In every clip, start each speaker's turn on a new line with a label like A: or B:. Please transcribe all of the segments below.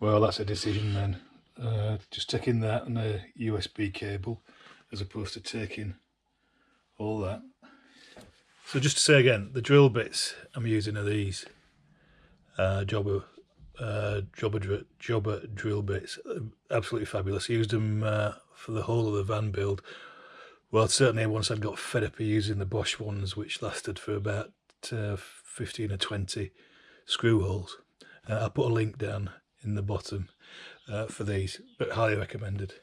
A: Well, that's a decision then. Just taking that and a USB cable as opposed to taking all that. So just to say again, the drill bits I'm using are these jobber drill bits. Absolutely fabulous. I used them for the whole of the van build. Well, certainly once I'd got fed up of using the Bosch ones, which lasted for about 15 or 20 screw holes. I'll put a link down in the bottom for these, but highly recommended.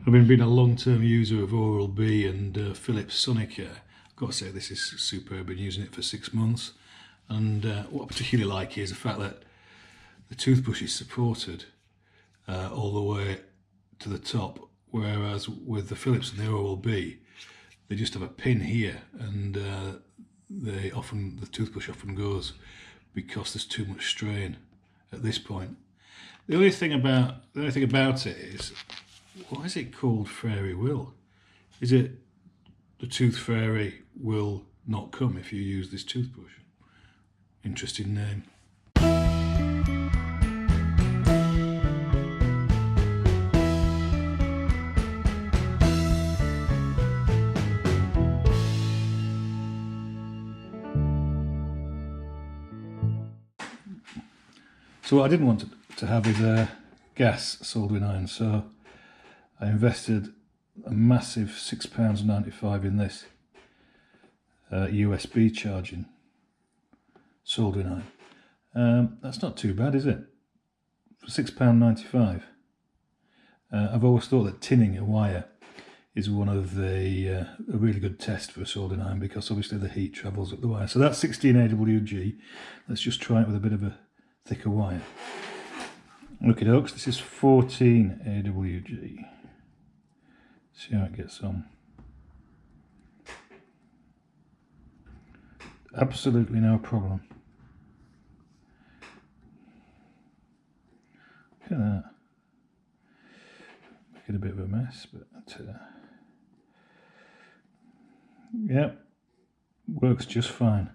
A: Having been a long-term user of Oral-B and Philips Sonicare, I've got to say this is superb. Been using it for 6 months, and what I particularly like here is the fact that the toothbrush is supported all the way to the top, whereas with the Philips and the Oral-B, they just have a pin here, and the toothbrush often goes because there's too much strain at this point. The only thing about it is, why is it called Fairy Will? Is it the tooth fairy will not come if you use this toothbrush? Interesting name. So what I didn't want to have is a gas soldering iron, so I invested a massive £6.95 in this USB charging soldering iron. That's not too bad, is it? For £6.95. I've always thought that tinning a wire is one of the a really good test for a soldering iron, because obviously the heat travels up the wire. So that's 16 AWG. Let's just try it with a bit of a thicker wire. Okie dokes, this is 14 AWG. See how it gets on. Absolutely no problem. Look at that. Make it a bit of a mess, but yep, works just fine.